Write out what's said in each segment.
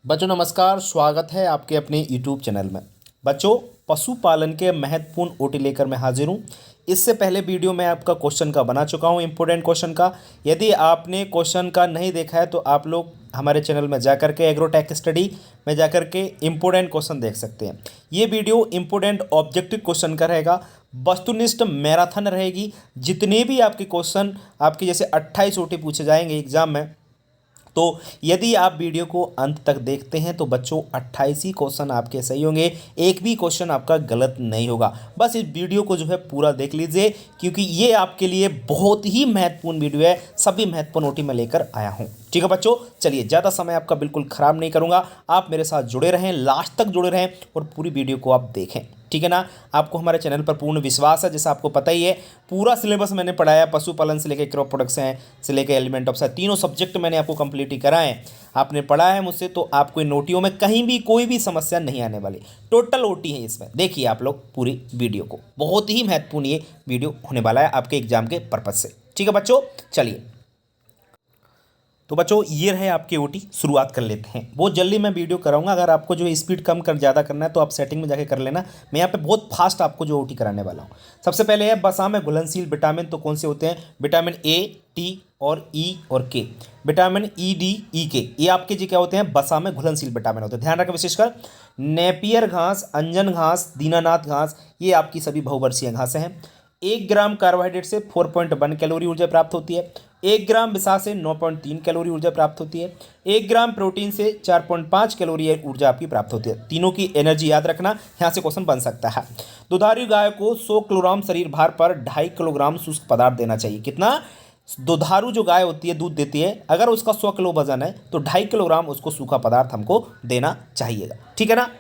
बच्चों नमस्कार, स्वागत है आपके अपने YouTube चैनल में। बच्चों, पशुपालन के महत्वपूर्ण ओटी लेकर मैं हाजिर हूँ। इससे पहले वीडियो में आपका क्वेश्चन का बना चुका हूँ, इम्पोर्टेंट क्वेश्चन का। यदि आपने क्वेश्चन का नहीं देखा है तो आप लोग हमारे चैनल में जाकर के एग्रोटेक स्टडी में जाकर के इम्पोर्टेंट क्वेश्चन देख सकते हैं। ये वीडियो इम्पोर्टेंट ऑब्जेक्टिव क्वेश्चन का रहेगा, वस्तुनिष्ठ मैराथन रहेगी। जितने भी आपके क्वेश्चन आपके जैसे 28 ओटी पूछे जाएंगे एग्जाम में, तो यदि आप वीडियो को अंत तक देखते हैं तो बच्चों 28 ही क्वेश्चन आपके सही होंगे, एक भी क्वेश्चन आपका गलत नहीं होगा। बस इस वीडियो को जो है पूरा देख लीजिए, क्योंकि ये आपके लिए बहुत ही महत्वपूर्ण वीडियो है। सभी महत्वपूर्ण ओटी में लेकर आया हूँ। ठीक है बच्चों, चलिए ज़्यादा समय आपका बिल्कुल ख़राब नहीं करूँगा। आप मेरे साथ जुड़े रहें, लास्ट तक जुड़े रहें और पूरी वीडियो को आप देखें। ठीक है ना। आपको हमारे चैनल पर पूर्ण विश्वास है, जैसा आपको पता ही है। पूरा सिलेबस मैंने पढ़ाया, पशुपालन से लेकर क्रॉप प्रोडक्ट्स हैं से लेकर एलिमेंट ऑफ साइंस, तीनों सब्जेक्ट मैंने आपको कंप्लीट ही कराए हैं। आपने पढ़ा है मुझसे, तो आपको इन नोटियों में कहीं भी कोई भी समस्या नहीं आने वाली। टोटल ओटी है इसमें। देखिए आप लोग पूरी वीडियो को, बहुत ही महत्वपूर्ण ये वीडियो होने वाला है आपके एग्जाम के पर्पज से। ठीक है बच्चों, चलिए तो बच्चों ये रहे आपके ओटी, शुरुआत कर लेते हैं। बहुत जल्दी मैं वीडियो कराऊंगा। अगर आपको जो स्पीड कम कर ज़्यादा करना है तो आप सेटिंग में जाके कर लेना। मैं यहाँ पे बहुत फास्ट आपको जो ओटी कराने वाला हूँ। सबसे पहले है वसा में घुलनशील विटामिन, तो कौन से होते हैं? विटामिन ए, टी और ई और के। विटामिन ई, डी, ई, के, ये आपके जी क्या होते हैं? वसा में घुलनशील विटामिन होते हैं। ध्यान रखें विशेषकर नेपियर घास, अंजन घास, दीनानाथ घास, ये आपकी सभी बहुवर्षीय घासें हैं। 1 ग्राम कार्बोहाइड्रेट से 4.1 कैलोरी ऊर्जा प्राप्त होती है। 1 ग्राम वसा से 9.3 कैलोरी ऊर्जा प्राप्त होती है। 1 ग्राम प्रोटीन से 4.5 कैलोरी ऊर्जा आपकी प्राप्त होती है। तीनों की एनर्जी याद रखना, यहाँ से क्वेश्चन बन सकता है। दुधारू गाय को 100 किलोग्राम शरीर भार पर 2.5 किलोग्राम शुष्क पदार्थ देना चाहिए। कितना? दुधारू जो गाय होती है, दूध देती है, अगर उसका 100 किलो वजन है तो 2.5 किलोग्राम उसको सूखा पदार्थ हमको देना चाहिएगा। ठीक है ना।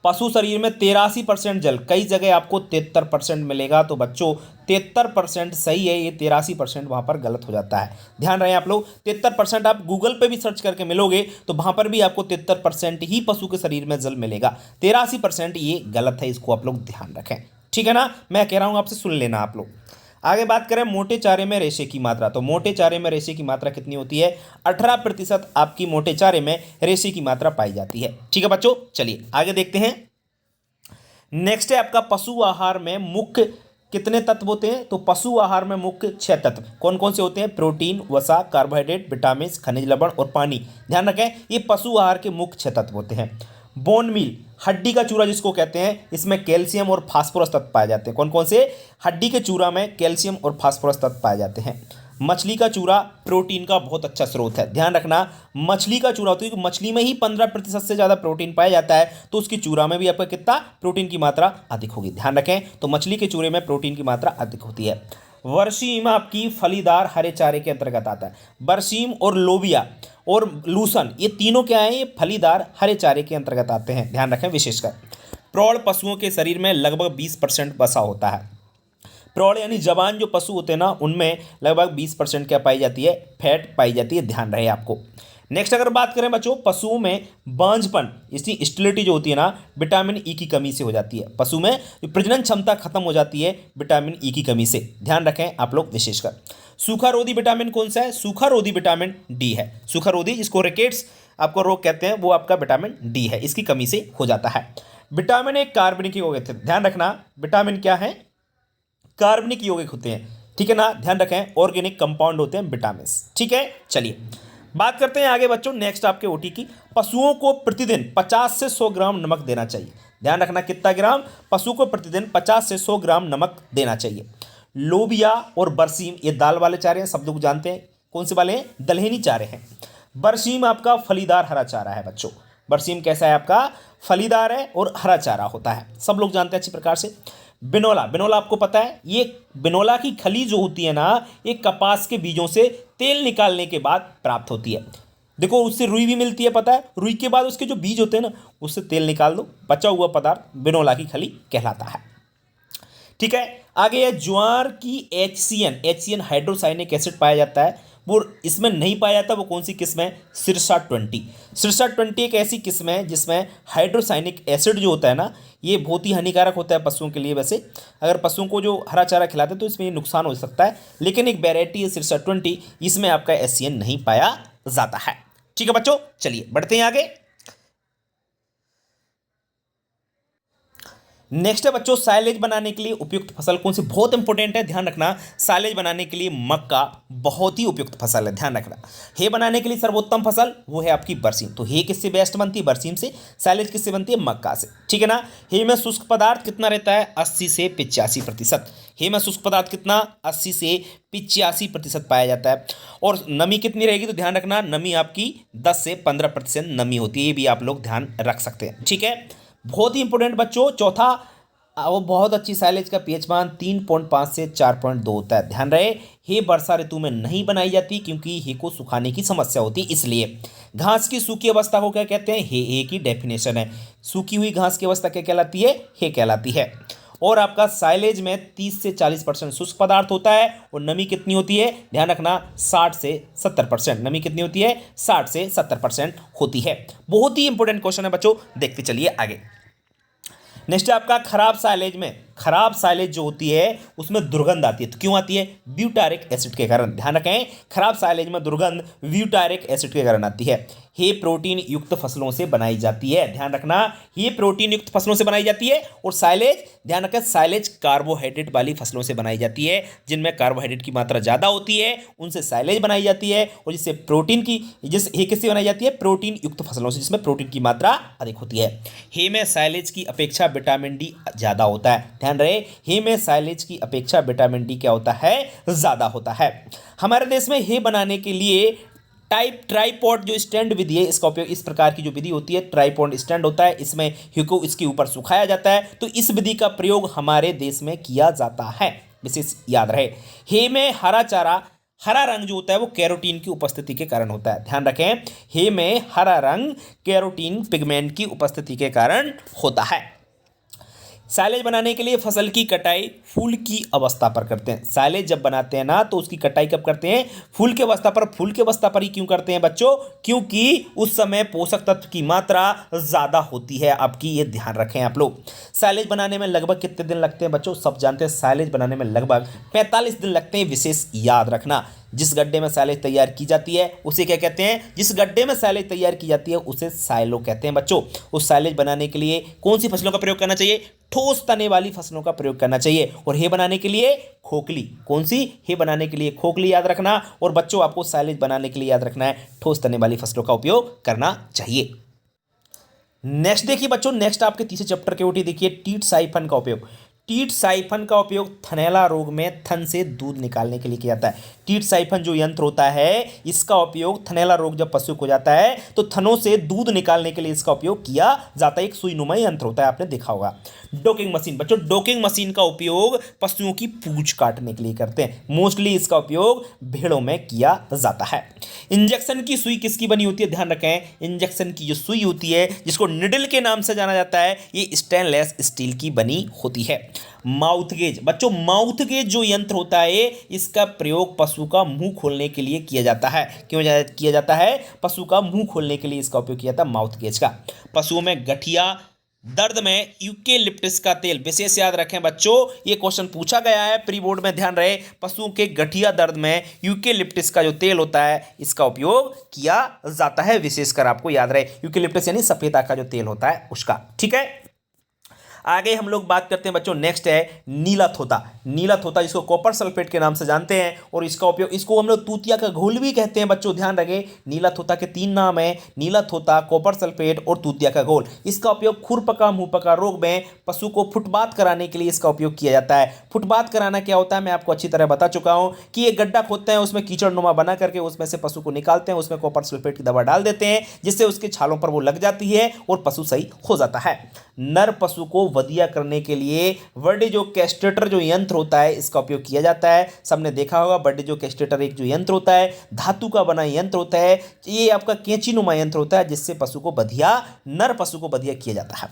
पशु शरीर में 83% जल, कई जगह आपको 73% मिलेगा, तो बच्चों 73% सही है, ये 83% वहाँ पर गलत हो जाता है। ध्यान रहे आप लोग, 73% आप गूगल पे भी सर्च करके मिलोगे तो वहाँ पर भी आपको 73% ही पशु के शरीर में जल मिलेगा। 83% ये गलत है, इसको आप लोग ध्यान रखें। ठीक है ना। मैं कह रहा हूँ आपसे, सुन लेना आप लोग। आगे बात करें मोटे चारे में रेशे की मात्रा, तो मोटे चारे में रेशे की मात्रा कितनी होती है? 18% आपकी मोटे चारे में रेशे की मात्रा पाई जाती है। ठीक है बच्चों, चलिए आगे देखते हैं। नेक्स्ट है आपका पशु आहार में मुख्य कितने तत्व होते हैं? तो पशु आहार में मुख्य 6 तत्व कौन कौन से होते हैं? प्रोटीन, वसा, कार्बोहाइड्रेट, विटामिन, खनिज लवण और पानी। ध्यान रखें, ये पशु आहार के मुख्य 6 तत्व होते हैं। बोन मील, हड्डी का चूरा जिसको कहते हैं, इसमें कैल्शियम और फास्फोरस तत्व पाए जाते हैं। कौन कौन से? हड्डी के चूरा में कैल्शियम और फास्फोरस तत्व पाए जाते हैं। मछली का चूरा प्रोटीन का बहुत अच्छा स्रोत है। ध्यान रखना, मछली का चूरा होती है, मछली में ही 15% से ज़्यादा प्रोटीन पाया जाता है, तो उसकी चूरा में भी आपका कितना प्रोटीन की मात्रा अधिक होगी। ध्यान रखें, तो मछली के चूरे में प्रोटीन की मात्रा अधिक होती है। बरसीम आपकी फलीदार हरे चारे के अंतर्गत आता है। बरसीम और लोबिया और लूसन, ये तीनों क्या है? ये फलीदार हरे चारे के अंतर्गत आते हैं। ध्यान रखें विशेषकर। प्रौढ़ पशुओं के शरीर में लगभग 20% वसा होता है। प्रौढ़ यानी जवान जो पशु होते हैं ना, उनमें लगभग 20% क्या पाई जाती है? फैट पाई जाती है। ध्यान रहे आपको। नेक्स्ट अगर बात करें बच्चों, पशुओं में बांझपन, इसकी स्टेरिलिटी जो होती है ना, विटामिन ई की कमी से हो जाती है। पशु में प्रजनन क्षमता खत्म हो जाती है विटामिन ई की कमी से। ध्यान रखें आप लोग विशेषकर। सूखा रोधी विटामिन कौन सा है? सूखा रोधी विटामिन डी है। सूखा रोधी, जिसको रिकेट्स आपको रोग कहते हैं, वो आपका विटामिन डी है, इसकी कमी से हो जाता है। विटामिन एक कार्बनिक यौगिक है। ध्यान रखना, विटामिन क्या है? कार्बनिक यौगिक होते हैं। ठीक है ना। ध्यान रखें, ऑर्गेनिक कंपाउंड होते हैं विटामिन। ठीक है, चलिए बात करते हैं आगे बच्चों नेक्स्ट आपके ओटी की। पशुओं को प्रतिदिन 50 से 100 ग्राम नमक देना चाहिए। ध्यान रखना, कितना ग्राम? पशु को प्रतिदिन 50 से 100 ग्राम नमक देना चाहिए। लोबिया और बरसीम, ये दाल वाले चारे हैं, सब लोग जानते हैं। कौन से वाले हैं? दलहनी चारे हैं। बरसीम आपका फलीदार हरा चारा है बच्चों। बरसीम कैसा है? आपका फलीदार है और हरा चारा होता है, सब लोग जानते हैं अच्छी प्रकार से। बिनोला, बिनोला आपको पता है, ये बिनोला की खली जो होती है ना, ये कपास के बीजों से तेल निकालने के बाद प्राप्त होती है। देखो, उससे रुई भी मिलती है, पता है। रुई के बाद उसके जो बीज होते हैं ना, उससे तेल निकाल दो, बचा हुआ पदार्थ बिनोला की खली कहलाता है। ठीक है, आगे है ज्वार की HCN हाइड्रोसाइनिक एसिड पाया जाता है। वो इसमें नहीं पाया जाता, वो कौन सी किस्म है? सिरसा 20। सिरसा 20 एक ऐसी किस्म है जिसमें हाइड्रोसाइनिक एसिड जो होता है ना, ये बहुत ही हानिकारक होता है पशुओं के लिए। वैसे अगर पशुओं को जो हरा चारा खिलाते हैं तो इसमें ये नुकसान हो सकता है, लेकिन एक वेराइटी है सिरसा 20, इसमें आपका HCN नहीं पाया जाता है। ठीक है बच्चों, चलिए बढ़ते हैं आगे। नेक्स्ट है बच्चों, साइलेज बनाने के लिए उपयुक्त फसल कौन सी? बहुत इंपॉर्टेंट है, ध्यान रखना। साइलेज बनाने के लिए मक्का बहुत ही उपयुक्त फसल है, ध्यान रखना। हे बनाने के लिए सर्वोत्तम फसल वो है आपकी बरसीम। तो हे किससे बेस्ट बनती है? बरसीम से। साइलेज किससे बनती है? मक्का से, ठीक है ना। हे में शुष्क पदार्थ कितना रहता है? 80 से 85%। हे में शुष्क पदार्थ कितना? 80 से 85% पाया जाता है। और नमी कितनी रहेगी? तो ध्यान रखना, नमी आपकी 10 से 15% नमी होती है, ये भी आप लोग ध्यान रख सकते हैं, ठीक है। बहुत ही इंपॉर्टेंट बच्चों, चौथा, वो बहुत अच्छी साइलेज का पीएच मान 3.5 से 4.2 होता है। ध्यान रहे, हे वर्षा ऋतु में नहीं बनाई जाती क्योंकि हे को सुखाने की समस्या होती है, इसलिए। घास की सूखी अवस्था को क्या कहते हैं? हे की डेफिनेशन है। सूखी हुई घास की अवस्था क्या कहलाती है? हे कहलाती है। और आपका साइलेज में 30 से 40% शुष्क पदार्थ होता है और नमी कितनी होती है? ध्यान रखना, 60 से 70%। नमी कितनी होती है? 60 से 70% होती है। बहुत ही इंपॉर्टेंट क्वेश्चन है बच्चों, देखते चलिए आगे। नेक्स्ट है आपका, खराब साइलेज में, खराब साइलेज जो होती है उसमें दुर्गंध आती है। तो क्यों आती है? ब्यूटारिक एसिड के कारण। ध्यान रखें, खराब साइलेज में दुर्गंध ब्यूटारिक एसिड के कारण आती है। हे प्रोटीन युक्त फसलों से बनाई जाती है। ध्यान रखना, ये प्रोटीन युक्त फसलों से बनाई जाती है। और साइलेज, ध्यान रखें, साइलेज कार्बोहाइड्रेट वाली फसलों से बनाई जाती है, जिनमें कार्बोहाइड्रेट की मात्रा ज़्यादा होती है, उनसे साइलेज बनाई जाती है। और जिससे प्रोटीन की, ये किससे बनाई जाती है? प्रोटीन युक्त फसलों से, जिसमें प्रोटीन की मात्रा अधिक होती है। हे में साइलेज की अपेक्षा विटामिन डी ज़्यादा होता है। ध्यान रहे, हे में साइलेज की अपेक्षा विटामिन डी क्या होता है? ज़्यादा होता है। हमारे देश में हे बनाने के लिए ट्राइपॉड जो स्टैंड विधि है, इसका उपयोग, इस प्रकार की जो विधि होती है, ट्राइपॉड स्टैंड होता है, इसमें हे को इसके ऊपर सुखाया जाता है। तो इस विधि का प्रयोग हमारे देश में किया जाता है, विशेष याद रहे। हे में हरा चारा, हरा रंग जो होता है वो कैरोटीन की उपस्थिति के कारण होता है। ध्यान रखें, हे में हरा रंग कैरोटीन पिगमेंट की उपस्थिति के कारण होता है। साइलेज बनाने के लिए फसल की कटाई फूल की अवस्था पर करते हैं। साइलेज जब बनाते हैं ना, तो उसकी कटाई कब करते हैं? फूल की अवस्था पर। फूल की अवस्था पर ही क्यों करते हैं बच्चों? क्योंकि उस समय पोषक तत्व की मात्रा ज़्यादा होती है आपकी, ये ध्यान रखें आप लोग। साइलेज बनाने में लगभग कितने दिन लगते हैं बच्चों? सब जानते हैं, साइलेज बनाने में लगभग 45 दिन लगते हैं, विशेष याद रखना। जिस गड्ढे में साइलेज तैयार की जाती है उसे क्या कहते हैं? जिस गड्ढे में साइलेज तैयार की जाती है उसे साइलो कहते हैं बच्चों। उस साइलेज बनाने के लिए कौन सी फसलों का प्रयोग करना चाहिए? ठोस तने वाली फसलों का प्रयोग करना चाहिए। और हे बनाने के लिए खोखली, कौन सी? हे बनाने के लिए खोखली याद रखना। और बच्चों आपको साइलेज बनाने के लिए याद रखना है, ठोस तने वाली फसलों का उपयोग करना चाहिए। नेक्स्ट देखिए बच्चों, नेक्स्ट आपके तीसरे चैप्टर के ओटी देखिए, टीट साइफन का उपयोग। टीट साइफन का उपयोग थनैला रोग में थन से दूध निकालने के लिए किया जाता है। टीट साइफन जो यंत्र होता है, इसका उपयोग थनैला रोग जब पशु को जाता है तो थनों से दूध निकालने के लिए इसका उपयोग किया जाता है। एक सुईनुमा यंत्र होता है, आपने देखा होगा। डोकिंग मशीन, बच्चों डोकिंग मशीन का उपयोग पशुओं की पूंछ काटने के लिए करते हैं। मोस्टली इसका उपयोग भेड़ों में किया जाता है। इंजेक्शन की सुई किसकी बनी होती है? ध्यान रखें, इंजेक्शन की जो सुई होती है, जिसको निडल के नाम से जाना जाता है, ये स्टेनलेस स्टील की बनी होती है। माउथ गेज, बच्चों माउथ गेज जो यंत्र होता है, इसका प्रयोग पशु का मुंह खोलने के लिए किया जाता है। क्यों किया जाता है? पशु का मुंह खोलने के लिए इसका उपयोग किया जाता है, माउथ गेज का। पशुओं में गठिया दर्द में यूकेलिप्टस का तेल, विशेष याद रखें बच्चों, ये क्वेश्चन पूछा गया है प्री बोर्ड में, ध्यान रहे। पशुओं के गठिया दर्द में यूकेलिप्टस का जो तेल होता है, इसका उपयोग किया जाता है, विशेषकर आपको याद रहे। यूकेलिप्टस यानी सफेदा का जो तेल होता है उसका, ठीक है। आगे हम लोग बात करते हैं बच्चों, नेक्स्ट है नीला थोता। नीला थोता जिसको कॉपर सल्फेट के नाम से जानते हैं, और इसका उपयोग, इसको हम लोग तूतिया का घोल भी कहते हैं बच्चों, ध्यान रखें। नीला थोता के 3 नाम है, नीला थोता, कॉपर सल्फेट और तूतिया का घोल। इसका उपयोग खुरपका मुंहपका रोग में पशु को फुटबाथ कराने के लिए इसका उपयोग किया जाता है। फुटबाथ कराना क्या होता है, मैं आपको अच्छी तरह बता चुका हूं कि एक गड्ढा खोदते हैं, उसमें कीचड़ नुमा बना करके उसमें से पशु को निकालते हैं, उसमें कॉपर सल्फेट की दवा डाल देते हैं, जिससे उसके छालों पर वो लग जाती है और पशु सही हो जाता है। नर पशु को वधिया करने के लिए बड़े जो कैस्ट्रेटर जो यंत्र होता है, इसका उपयोग किया जाता है। सबने देखा होगा, बड़े जो कैस्ट्रेटर एक जो यंत्र होता है, धातु का बना यंत्र होता है, ये आपका कैंची नुमा यंत्र होता है, जिससे पशु को बधिया, नर पशु को बधिया किया जाता है।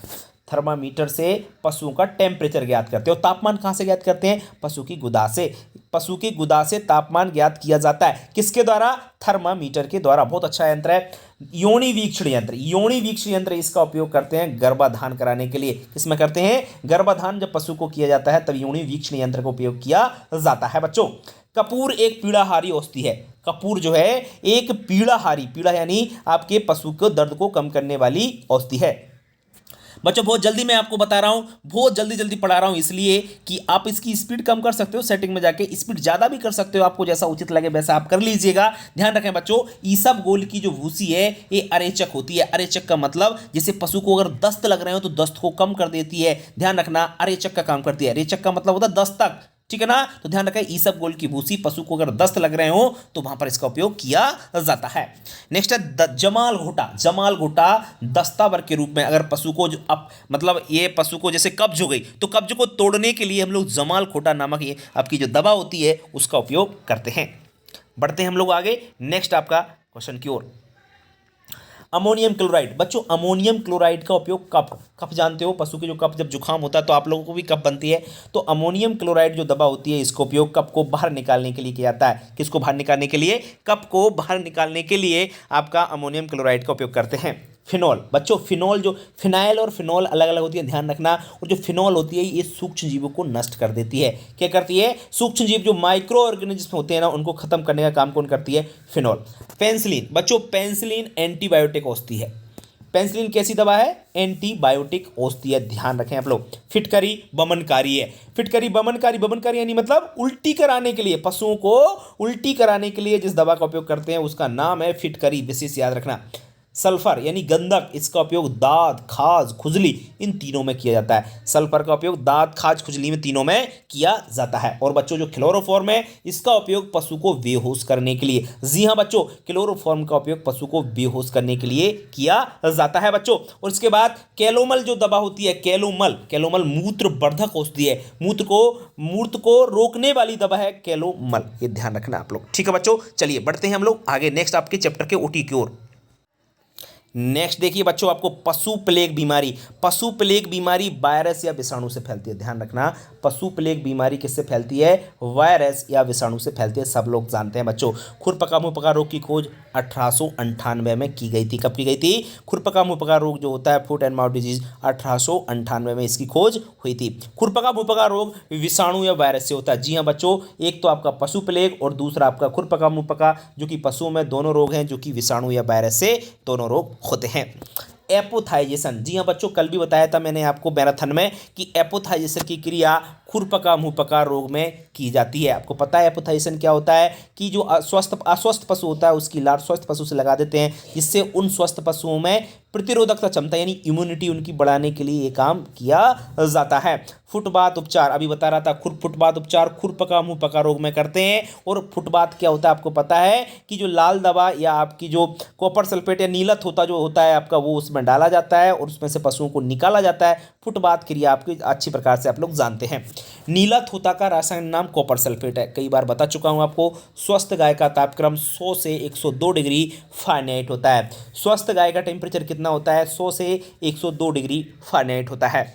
थर्मामीटर से पशुओं का टेम्परेचर ज्ञात करते हैं। और तापमान कहाँ से ज्ञात करते हैं? पशु की गुदा से। पशु की गुदा से तापमान ज्ञात किया जाता है, किसके द्वारा? थर्मामीटर के द्वारा। बहुत अच्छा यंत्र है। योनि वीक्षण यंत्र, योनि वीक्षण यंत्र इसका उपयोग करते हैं गर्भाधान कराने के लिए। किसमें करते हैं? गर्भाधान जब पशु को किया जाता है तब योनि वीक्षण यंत्र का उपयोग किया जाता है बच्चों। कपूर एक पीड़ाहारी औषधि है। कपूर जो है एक पीड़ाहारी, पीड़ा यानी आपके पशु को दर्द को कम करने वाली औषधि है। बच्चों बहुत जल्दी मैं आपको बता रहा हूं, बहुत जल्दी जल्दी पढ़ा रहा हूं, इसलिए कि आप इसकी स्पीड कम कर सकते हो, सेटिंग में जाके स्पीड ज्यादा भी कर सकते हो, आपको जैसा उचित लगे वैसा आप कर लीजिएगा। ध्यान रखें बच्चों, ईसबगोल की जो भूसी है ये अरेचक होती है। अरेचक का मतलब जैसे पशु को अगर दस्त लग रहे हो तो दस्त को कम कर देती है। ध्यान रखना, अरेचक का काम करती है। रेचक का मतलब होता है दस्तक, ठीक है ना। तो ध्यान रखें, ईसबगोल की भूसी पशु को अगर दस्त लग रहे हो तो वहां पर इसका उपयोग किया जाता है। नेक्स्ट है जमाल घोटा। जमाल घोटा दस्तावर के रूप में अगर पशु को मतलब ये पशु को जैसे कब्ज हो गई तो कब्ज को तोड़ने के लिए हम लोग जमाल घोटा नामक ये आपकी जो दवा होती है उसका उपयोग करते हैं। बढ़ते हैं हम लोग आगे नेक्स्ट आपका क्वेश्चन की ओर। Ammonium chloride. बच्चों अमोनियम क्लोराइड का उपयोग कफ जानते हो, पशु के जो कफ जब जुकाम होता है तो आप लोगों को भी कफ बनती है, तो अमोनियम क्लोराइड जो दवा होती है इसका उपयोग कफ को बाहर निकालने के लिए किया जाता है। किसको बाहर निकालने के लिए? कफ को बाहर निकालने के लिए आपका अमोनियम क्लोराइड का उपयोग करते हैं। फिनॉल। बच्चों फिनॉल, जो फिनाइल और फिनॉल अलग अलग होती है, ध्यान रखना। और जो फिनॉल होती है ये सूक्ष्म जीवों को नष्ट कर देती है। क्या करती है? सूक्ष्म जीव जो माइक्रो ऑर्गेनिज्म होते हैं ना उनको खत्म करने का काम कौन करती है? फिनॉल। पेंसिलिन। बच्चों पेंसिलिन एंटीबायोटिक औषधि है। पेंसिलिन कैसी दवा है? एंटीबायोटिक औषधि है, ध्यान रखें आप लोग। फिटकरी बमनकारी है। फिटकरी बमनकारी, बमनकारी यानी मतलब उल्टी कराने के लिए, पशुओं को उल्टी कराने के लिए जिस दवा का उपयोग करते हैं उसका नाम है फिटकरी, विशेष याद रखना। सल्फर यानी गंधक, इसका उपयोग दांत, खाज, खुजली इन तीनों में किया जाता है। सल्फर का उपयोग दांत, खाज, खुजली में तीनों में किया जाता है। और बच्चों जो क्लोरोफॉर्म है इसका उपयोग पशु को बेहोश करने के लिए, जी हाँ बच्चों क्लोरोफॉर्म का उपयोग पशु को बेहोश करने के लिए किया जाता है बच्चों। और इसके बाद कैलोमल जो दवा होती है, कैलोमल, कैलोमल मूत्र वर्धक औषधि है, मूत्र को रोकने वाली दवा है कैलोमल, ये ध्यान रखना आप लोग, ठीक है बच्चों। चलिए बढ़ते हैं हम लोग आगे नेक्स्ट आपके चैप्टर के ओटी की ओर। नेक्स्ट देखिए बच्चों, आपको पशु प्लेग बीमारी। पशु प्लेग बीमारी वायरस या विषाणु से फैलती है, ध्यान रखना। पशु प्लेग बीमारी किससे फैलती है? वायरस या विषाणु से फैलती है, सब लोग जानते हैं बच्चों। खुरपका मुंहपका रोग की खोज 1898 में की गई थी। कब की गई थी? खुरपका मुंहपका रोग जो होता है फुट एंड माउथ डिजीज, 1898 में इसकी खोज हुई थी। खुरपका मुंहपका रोग विषाणु या वायरस से होता है, जी हाँ बच्चों। एक तो आपका पशु प्लेग और दूसरा आपका खुरपका मुंहपका, जो कि पशुओं में दोनों रोग हैं, जो कि विषाणु या वायरस से दोनों रोग होते हैं। एपोथाइजेशन, जी हाँ बच्चों, कल भी बताया था मैंने आपको मैराथन में कि एपोथाइजेशन की क्रिया खुरपका मुंहपका रोग में की जाती है। आपको पता है एपोथाइजेशन क्या होता है? कि जो अस्वस्थ पशु होता है उसकी लार स्वस्थ पशु से लगा देते हैं, जिससे उन स्वस्थ पशुओं में प्रतिरोधकता क्षमता यानी इम्यूनिटी उनकी बढ़ाने के लिए ये काम किया जाता है। फुटबाथ उपचार, अभी बता रहा था, फुटबाथ उपचार खुरपका मुंहपका रोग में करते हैं। और फुटबाथ क्या होता है आपको पता है? कि जो लाल दवा या आपकी जो कॉपर सल्फेट या नीलत होता है आपका, वो उसमें डाला जाता है और उसमें से पशुओं को निकाला जाता है। फुटबाथ क्रिया आपकी अच्छी प्रकार से आप लोग जानते हैं। नीलत होता का रासायनिक नाम कॉपर सल्फेट है, कई बार बता चुका हूं आपको। स्वस्थ गाय का तापक्रम 100 से 102 डिग्री फ़ारेनहाइट होता है। स्वस्थ गाय का टेम्परेचर कितना होता है? 100 से 102 डिग्री फ़ारेनहाइट होता है।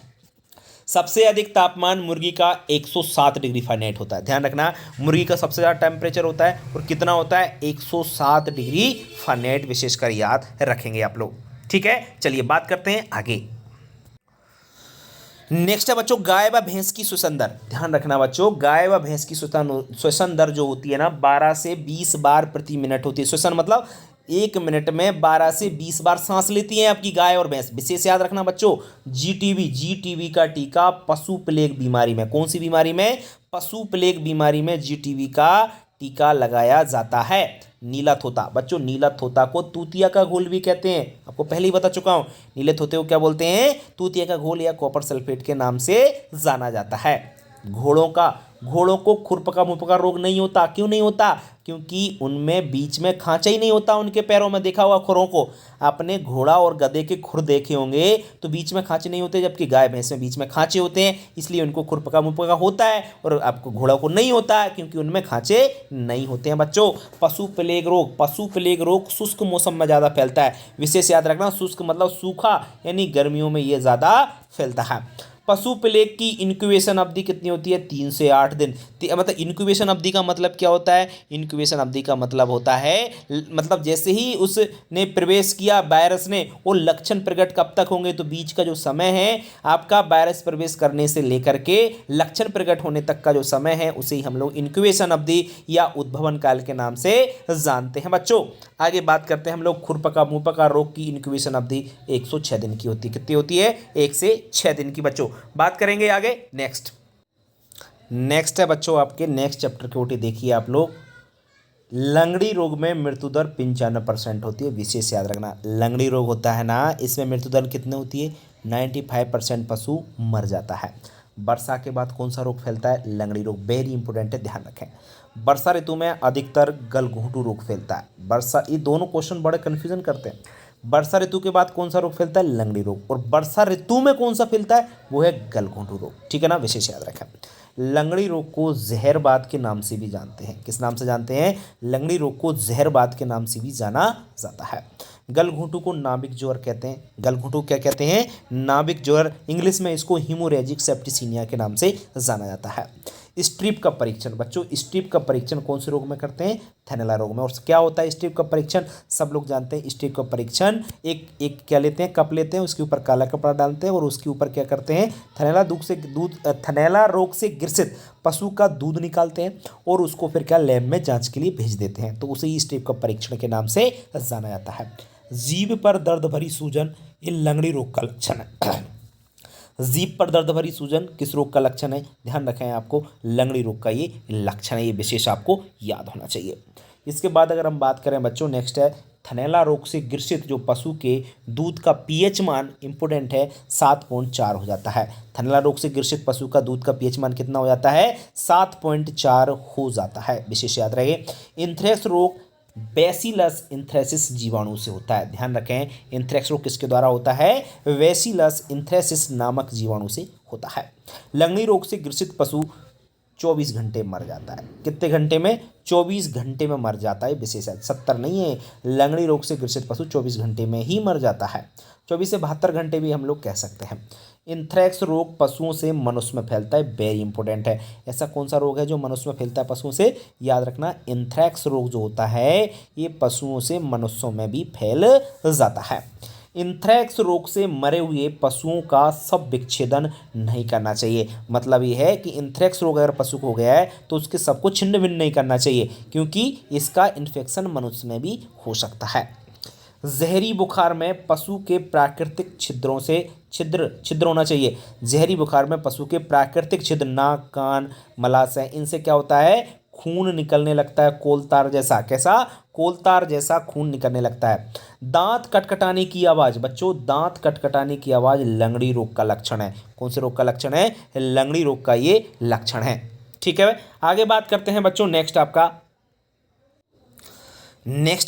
सबसे अधिक तापमान मुर्गी का 107 डिग्री फ़ारेनहाइट होता है, ध्यान रखना। मुर्गी का सबसे ज़्यादा टेम्परेचर होता है और कितना होता है? 107 डिग्री फ़ारेनहाइट, विशेषकर याद रखेंगे आप लोग, ठीक है। चलिए बात करते हैं आगे। नेक्स्ट है बच्चों गाय व भैंस की श्वसन दर। ध्यान रखना बच्चों, गाय व भैंस की श्वसन दर जो होती है ना 12 से 20 बार प्रति मिनट होती है। श्वसन मतलब 1 मिनट में 12 से 20 बार सांस लेती हैं आपकी गाय और भैंस। विशेष याद रखना बच्चों, जीटीबी का टीका पशु प्लेग बीमारी में, कौन सी बीमारी में? पशु प्लेग बीमारी में जीटीबी का टीका लगाया जाता है। नीला थोता, बच्चों नीला थोता को तूतिया का घोल भी कहते हैं, आपको पहले ही बता चुका हूं। नीले थोते को क्या बोलते हैं? तूतिया का घोल या कॉपर सल्फेट के नाम से जाना जाता है। घोड़ों को खुरपका मुंहपका रोग नहीं होता। क्यों नहीं होता? क्योंकि उनमें बीच में खांचा ही नहीं होता उनके पैरों में, देखा हुआ खुरों को आपने, घोड़ा और गधे के खुर देखे होंगे तो बीच में खांचे नहीं होते, जबकि गाय भैंस में बीच में खांचे होते हैं, इसलिए उनको खुरपका मुंहपका होता है और आपको घोड़ा को नहीं होता है क्योंकि उनमें खांचे नहीं होते हैं बच्चों। पशु प्लेग रोग शुष्क मौसम में ज़्यादा फैलता है, विशेष याद रखना। शुष्क मतलब सूखा, यानी गर्मियों में ये ज़्यादा फैलता है। पशु प्लेग की इंक्यूबेशन अवधि कितनी होती है? 3 से 8 दिन। मतलब इंक्यूबेशन अवधि का मतलब क्या होता है? इंक्यूबेशन अवधि का मतलब होता है मतलब जैसे ही उसने प्रवेश किया वायरस ने, वो लक्षण प्रकट कब तक होंगे? तो बीच का जो समय है आपका वायरस प्रवेश करने से लेकर के लक्षण प्रकट होने तक का जो समय है उसे ही हम लोग इंक्यूबेशन अवधि या उद्भवन काल के नाम से जानते हैं बच्चों। आगे बात करते हैं हम लोग खुरपका मुंहपका रोग की इंक्यूबेशन अवधि 106 दिन की होती है। कितनी होती है? 1 से 6 दिन की बच्चों। बात करेंगे आगे नेक्स्ट है बच्चों आपके नेक्स्ट चैप्टर की ओटी देखिए आप लोग। लंगड़ी रोग में मृत्यु दर 95% होती है। विशेष याद रखना, लंगड़ी रोग होता है ना, इसमें मृत्यु दर कितनी होती है? 95% पशु मर जाता है। वर्षा के बाद कौन सा रोग फैलता है? लंगड़ी रोग। वेरी इंपॉर्टेंट है, ध्यान रखें। वर्षा ऋतु में अधिकतर गलघोंटू रोग फैलता है। वर्षा, ये दोनों क्वेश्चन बड़े कंफ्यूजन करते हैं। वर्षा ऋतु के बाद कौन सा रोग फैलता है? लंगड़ी रोग। और वर्षा ऋतु में कौन सा फैलता है? वो है गलघोंटू रोग। ठीक है ना, विशेष याद रखें। लंगड़ी रोग को जहरबाद के नाम से भी जानते हैं। किस नाम से जानते हैं? लंगड़ी रोग को जहरबाद के नाम से भी जाना जाता है। गलघोंटू को नाभिक ज्वर कहते हैं। गलघोंटू क्या कहते हैं? नाभिक ज्वर। इंग्लिश में इसको हीमोरेजिक सेप्टिसीमिया के नाम से जाना जाता है। स्ट्रिप का परीक्षण बच्चों, स्ट्रिप का परीक्षण कौन से रोग में करते हैं? थैलेला रोग में। और क्या होता है स्ट्रिप का परीक्षण? सब लोग जानते हैं। स्ट्रिप का परीक्षण एक क्या लेते हैं? कप लेते हैं, उसके ऊपर काला कपड़ा डालते हैं और उसके ऊपर क्या करते हैं? थैलेला रोग से ग्रसित पशु का दूध निकालते हैं और उसको फिर क्या लैब में जांच के लिए भेज देते हैं। तो उसे स्ट्रिप का परीक्षण के नाम से जाना जाता है। जीभ पर दर्द भरी सूजन, ये लंगड़ी रोग का लक्षण है। जीभ पर दर्द भरी सूजन किस रोग का लक्षण है? ध्यान रखें, आपको लंगड़ी रोग का ये लक्षण है। ये विशेष आपको याद होना चाहिए। इसके बाद अगर हम बात करें बच्चों, नेक्स्ट है थनैला रोग से ग्रसित जो पशु के दूध का पीएच मान इंपोर्टेंट है 7.4 हो जाता है। थनैला रोग से ग्रसित पशु का दूध का पीएच मान कितना हो जाता है? 7.4 हो जाता है। विशेष याद रहे। इंथ्रेक्स रोग बैसिलस इंथ्रेसिस जीवाणु से होता है। ध्यान रखें, इंथ्रेक्स रोग किसके द्वारा होता है? बैसिलस इंथ्रेसिस नामक जीवाणु से होता है। लंगड़ी रोग से ग्रसित पशु 24 घंटे मर जाता है। कितने घंटे में? 24 घंटे में मर जाता है। विशेष 70 नहीं है। लंगड़ी रोग से ग्रसित पशु 24 घंटे में ही मर जाता है। 24 से 72 घंटे भी हम लोग कह सकते हैं। इंथ्रेक्स रोग पशुओं से मनुष्य में फैलता है। वेरी इंपॉर्टेंट है। ऐसा कौन सा रोग है जो मनुष्य में फैलता है पशुओं से? याद रखना, इंथ्रेक्स रोग जो होता है ये पशुओं से मनुष्यों में भी फैल जाता है। इंथ्रेक्स रोग से मरे हुए पशुओं का सब विच्छेदन नहीं करना चाहिए। मतलब ये है कि इंथ्रेक्स रोग अगर पशु को हो गया है तो उसके सबको छिन्न भिन्न नहीं करना चाहिए, क्योंकि इसका इन्फेक्शन मनुष्य में भी हो सकता है। जहरी बुखार में पशु के प्राकृतिक छिद्रों से छिद्र होना चाहिए। जहरी बुखार में पशु के प्राकृतिक छिद्र, नाक, कान, मलाशय, इनसे क्या होता है? खून निकलने लगता है। कोलतार जैसा, कैसा? कोलतार जैसा खून निकलने लगता है। दांत कटकटाने की आवाज़ बच्चों, दांत कटकटाने की आवाज़ लंगड़ी रोग का लक्षण है। कौन से रोग का लक्षण है? लंगड़ी रोग का ये लक्षण है। ठीक है, आगे बात करते हैं बच्चों। नेक्स्ट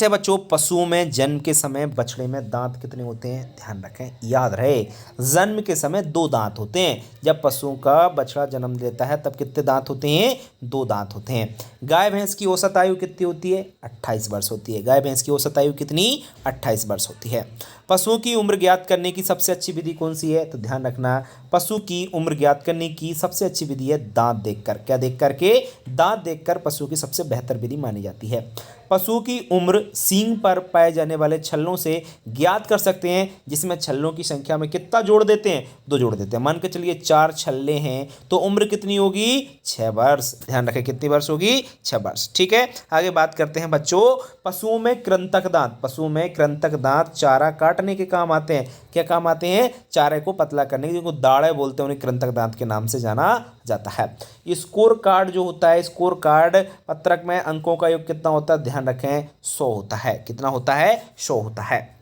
है बच्चों, पशुओं में जन्म के समय बछड़े में दांत कितने होते हैं? ध्यान रखें, याद रहे, जन्म के समय 2 दांत होते हैं। जब पशुओं का बछड़ा जन्म लेता है तब कितने दांत होते हैं? 2 दांत होते हैं। गाय भैंस की औसत आयु कितनी होती है? 28 वर्ष होती है। गाय भैंस की औसत आयु कितनी? 28 वर्ष होती है। पशुओं की उम्र ज्ञात करने की सबसे अच्छी विधि कौन सी है? तो ध्यान रखना, पशु की उम्र ज्ञात करने की सबसे अच्छी विधि है दांत देखकर। क्या देख करके? दांत देखकर पशु की सबसे बेहतर विधि मानी जाती है। पशु की उम्र सींग पर पाए जाने वाले छल्लों से ज्ञात कर सकते हैं, जिसमें छल्लों की संख्या में कितना जोड़ देते हैं? 2 जोड़ देते हैं। मान के चलिए 4 छल्ले हैं तो उम्र कितनी होगी? 6 वर्ष। ध्यान रखें, कितनी वर्ष होगी? 6 वर्ष। ठीक है, आगे बात करते हैं बच्चों, पशुओं में कृंतक दांत। पशुओं में कृंतक दांत चारा काटने के काम आते हैं। क्या काम आते हैं? चारे को पतला करने के, जिनको दाढ़े बोलते हैं, उन्हें कृंतक दांत के नाम से जाना जाता है। स्कोर कार्ड जो होता है, स्कोर कार्ड पत्रक में अंकों का योग कितना होता है? ध्यान रखें, 100 होता है। कितना होता है? 100 होता है।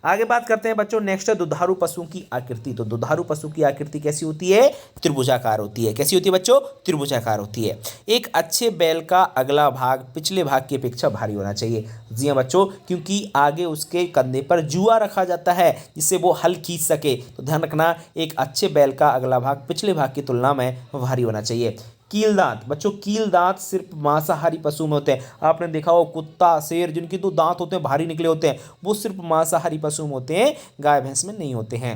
आगे बात करते हैं बच्चों, नेक्स्ट है दुधारू पशुओं की आकृति। तो दुधारू पशु की आकृति कैसी होती है? त्रिभुजाकार होती है। कैसी होती है बच्चों? त्रिभुजाकार होती है। एक अच्छे बैल का अगला भाग पिछले भाग की अपेक्षा भारी होना चाहिए। जी हाँ बच्चों, क्योंकि आगे उसके कंधे पर जुआ रखा जाता है जिससे वो हल खींच सके। तो ध्यान रखना, एक अच्छे बैल का अगला भाग पिछले भाग की तुलना में भारी होना चाहिए। कील दांत बच्चों, कील दांत सिर्फ मांसाहारी पशु में होते हैं। आपने देखा हो कुत्ता, शेर, जिनके 2 दांत होते हैं भारी निकले होते हैं, वो सिर्फ मांसाहारी पशु में होते हैं, गाय भैंस में नहीं होते हैं।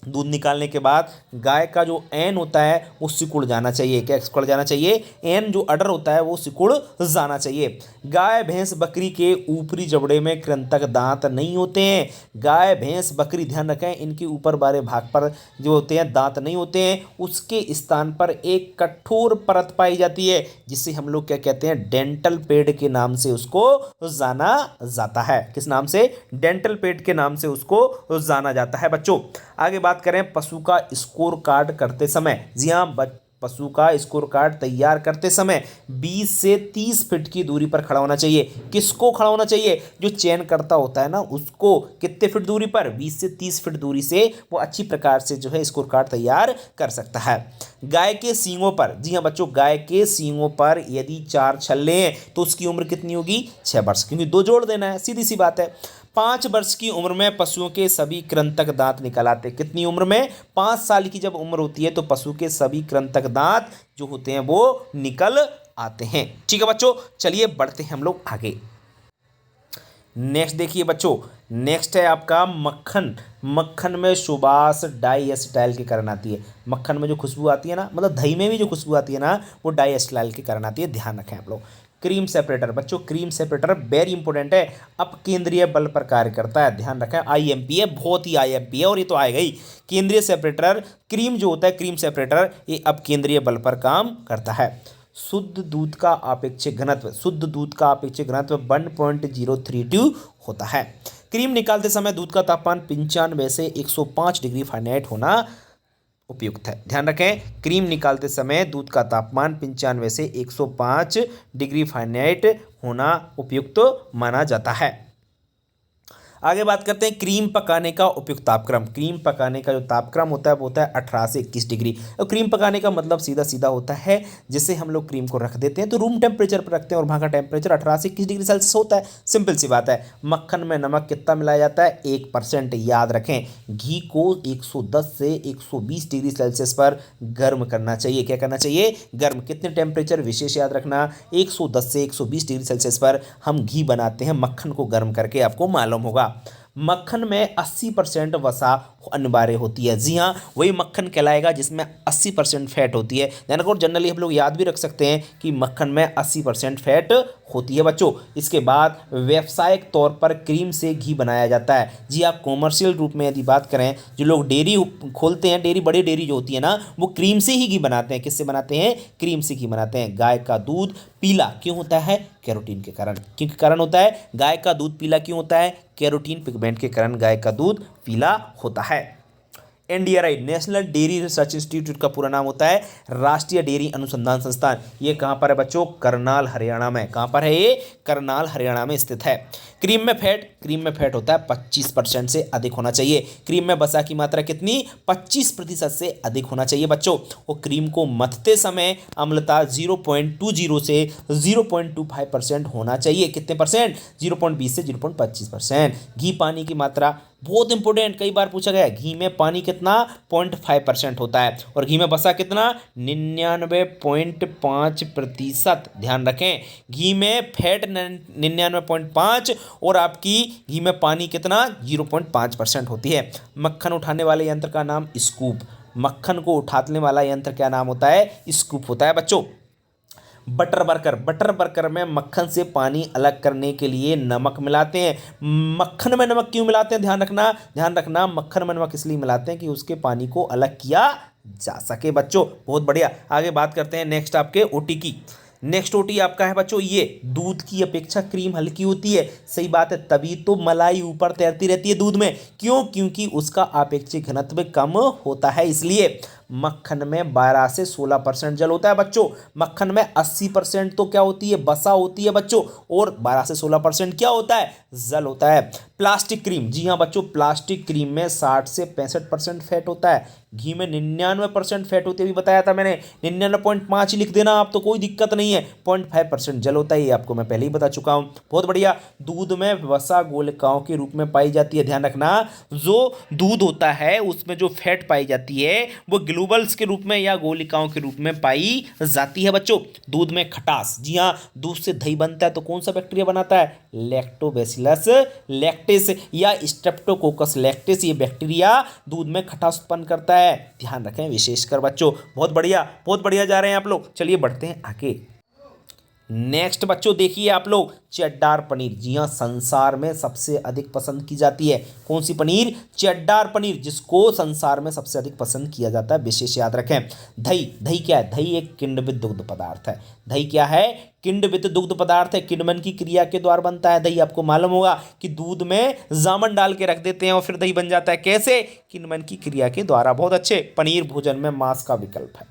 दूध निकालने के बाद गाय का जो एन होता है वो सिकुड़ जाना चाहिए। क्या सिकुड़ जाना चाहिए? एन जो अडर होता है वो सिकुड़ जाना चाहिए। गाय भैंस बकरी के ऊपरी जबड़े में कृंतक दांत नहीं होते हैं। गाय भैंस बकरी, ध्यान रखें, इनके ऊपर वाले भाग पर जो होते हैं दांत नहीं होते हैं। उसके स्थान पर एक कठोर परत पाई जाती है जिसे हम लोग क्या कहते हैं? डेंटल पेड के नाम से उसको जाना जाता है। किस नाम से? डेंटल पेड के नाम से उसको जाना जाता है। बच्चों आगे बात करें पशु का स्कोर कार्ड करते समय। जी हाँ, पशु का स्कोर कार्ड तैयार करते समय 20 से 30 फीट की दूरी पर खड़ा होना चाहिए। किसको खड़ा होना चाहिए? जो चयन करता होता है ना उसको। कितने फीट दूरी पर? 20 से 30 फीट दूरी से वो अच्छी प्रकार से जो है स्कोर कार्ड तैयार कर सकता है। गाय के सींगों पर, जी हाँ बच्चों, गाय के सींगों पर यदि 4 छल्ले हैं तो उसकी उम्र कितनी होगी? 6 वर्ष, क्योंकि 2 जोड़ देना है, सीधी सी बात है। 5 वर्ष की उम्र में पशुओं के सभी कृंतक दांत निकल आते हैं। कितनी उम्र में? 5 साल की जब उम्र होती है तो पशु के सभी कृंतक दांत जो होते हैं वो निकल आते हैं। ठीक है बच्चों, चलिए बढ़ते हैं हम लोग आगे। नेक्स्ट देखिए बच्चों, नेक्स्ट है आपका मक्खन। मक्खन में सुबास डाइएसिटाइल के कारण आती है। मक्खन में जो खुशबू आती है ना, मतलब दही में भी जो खुशबू आती है ना, वो डाइएसिटाइल के कारण आती है। ध्यान रखें आप लोग। क्रीम सेपरेटर, बच्चों क्रीम सेपरेटर वेरी इंपॉर्टेंट है। अपकेंद्रीय बल पर कार्य करता है। ध्यान रखें, आईएमपी है, बहुत ही आईएमपी है और ये तो आएगा ही। केंद्रीय सेपरेटर क्रीम जो होता है, क्रीम सेपरेटर, ये अपकेंद्रीय बल पर काम करता है। शुद्ध दूध का आपेक्षिक घनत्व, शुद्ध दूध का आपेक्षिक घनत्व 1.032 होता है। क्रीम निकालते समय दूध का तापमान 95 से 105 डिग्री फ़ारेनहाइट होना उपयुक्त है। ध्यान रखें, क्रीम निकालते समय दूध का तापमान 95 से 105 डिग्री फ़ारेनहाइट होना उपयुक्त माना जाता है। आगे बात करते हैं क्रीम पकाने का उपयुक्त तापक्रम। क्रीम पकाने का जो तापक्रम होता है वो होता है 18 से 21 डिग्री। और क्रीम पकाने का मतलब सीधा सीधा होता है, जैसे हम लोग क्रीम को रख देते हैं तो रूम टेम्परेचर पर रखते हैं और वहाँ का टेम्परेचर 18 से 21 डिग्री सेल्सियस होता है। सिंपल सी बात है। मक्खन में नमक कितना मिलाया जाता है? 1%। याद रखें, घी को 110 से 120 डिग्री सेल्सियस पर गर्म करना चाहिए। क्या करना चाहिए? गर्म। कितने टेम्परेचर? विशेष याद रखना, 110 से 120 डिग्री सेल्सियस पर हम घी बनाते हैं मक्खन को गर्म करके, आपको मालूम होगा। मक्खन में 80% वसा अनिवार्य होती है। जी हाँ, वही मक्खन कहलाएगा जिसमें 80% फैट होती है। ध्यान रखो, जनरली हम लोग याद भी रख सकते हैं कि मक्खन में 80% फैट होती है बच्चों। इसके बाद व्यावसायिक तौर पर क्रीम से घी बनाया जाता है। जी आप कॉमर्शियल रूप में यदि बात करें, जो लोग डेयरी खोलते हैं, डेयरी बड़ी डेयरी जो होती है ना, वो क्रीम से ही घी बनाते हैं। किससे बनाते हैं? क्रीम से घी बनाते हैं। गाय का दूध पीला क्यों होता है? कैरोटीन के कारण। किसके कारण होता है? गाय का दूध पीला क्यों होता है? कैरोटीन पिगमेंट के कारण गाय का दूध पीला होता है। NDRI, national dairy research institute का पूरा नाम होता है राष्ट्रीय डेयरी अनुसंधान संस्थान। ये कहाँ पर है बच्चों? करनाल हरियाणा में। कहाँ पर है ये? करनाल हरियाणा में स्थित है। क्रीम में फैट, क्रीम में फैट होता है 25% से अधिक होना चाहिए। क्रीम में वसा की मात्रा कितनी? 25% से अधिक होना चाहिए बच्चों। और क्रीम को मथते समय अम्लता 0.20 से 0.25% होना चाहिए। कितने परसेंट? 0.20 से 0.25%। घी पानी की मात्रा बहुत इंपॉर्टेंट, कई बार पूछा गया है। घी में पानी कितना? 0.5% होता है। और घी में वसा कितना? 99.5%। ध्यान रखें, घी में फैट 99.5 और आपकी घी में पानी कितना? 0.5% होती है। मक्खन उठाने वाले यंत्र का नाम स्कूप। मक्खन को उठाने वाला यंत्र क्या नाम होता है? स्कूप होता है बच्चों। बटर बर्कर, बटर बर्कर में मक्खन से पानी अलग करने के लिए नमक मिलाते हैं। मक्खन में नमक क्यों मिलाते हैं? ध्यान रखना, ध्यान रखना, मक्खन में नमक इसलिए मिलाते हैं कि उसके पानी को अलग किया जा सके बच्चों। बहुत बढ़िया। आगे बात करते हैं नेक्स्ट आपके ओटी की। नेक्स्ट ओटी आपका है बच्चों, ये दूध की अपेक्षा क्रीम हल्की होती है। सही बात है, तभी तो मलाई ऊपर तैरती रहती है दूध में। क्यों? क्योंकि उसका आपेक्षिक घनत्व कम होता है, इसलिए। मक्खन में 12 से 16% जल होता है बच्चों। मक्खन में 80% तो क्या होती है? वसा होती है बच्चों। और 12 से 16% क्या होता है? जल होता है। प्लास्टिक क्रीम, जी हाँ बच्चों, प्लास्टिक क्रीम में 60 से 65% फैट होता है। घी में 99% फैट होती है, अभी बताया था मैंने। 99.5 लिख देना आप, तो कोई दिक्कत नहीं है। 0.5% जल होता है, ये आपको मैं पहले ही बता चुका हूँ। बहुत बढ़िया। दूध में वसा गोलिकाओं के रूप में पाई जाती है। ध्यान रखना, जो दूध होता है उसमें जो फैट पाई जाती है वो ग्लोबल्स के रूप में या गोलिकाओं के रूप में पाई जाती है बच्चों। दूध में खटास, जी हाँ, दूध से दही बनता है तो कौन सा बैक्टीरिया बनाता है? लैक्टोबैसिलस लैक्टिस या स्ट्रेप्टोकोकस लैक्टिस, ये बैक्टीरिया दूध में खटास उत्पन्न करता है। ध्यान रखें विशेषकर बच्चों। बहुत बढ़िया जा रहे हैं आप लोग। चलिए बढ़ते हैं आगे। नेक्स्ट बच्चों देखिए आप लोग, चेड्डार पनीर, जी हाँ, संसार में सबसे अधिक पसंद की जाती है। कौन सी पनीर? चेड्डार पनीर, जिसको संसार में सबसे अधिक पसंद किया जाता है, विशेष याद रखें। दही क्या है? दही एक किण्वित दुग्ध पदार्थ है। दही क्या है? किण्वित दुग्ध पदार्थ है। किण्वन की क्रिया के द्वारा बनता है दही। आपको मालूम होगा कि दूध में जामन डाल के रख देते हैं और फिर दही बन जाता है। कैसे? किण्वन की क्रिया के द्वारा। बहुत अच्छे। पनीर भोजन में मांस का विकल्प है।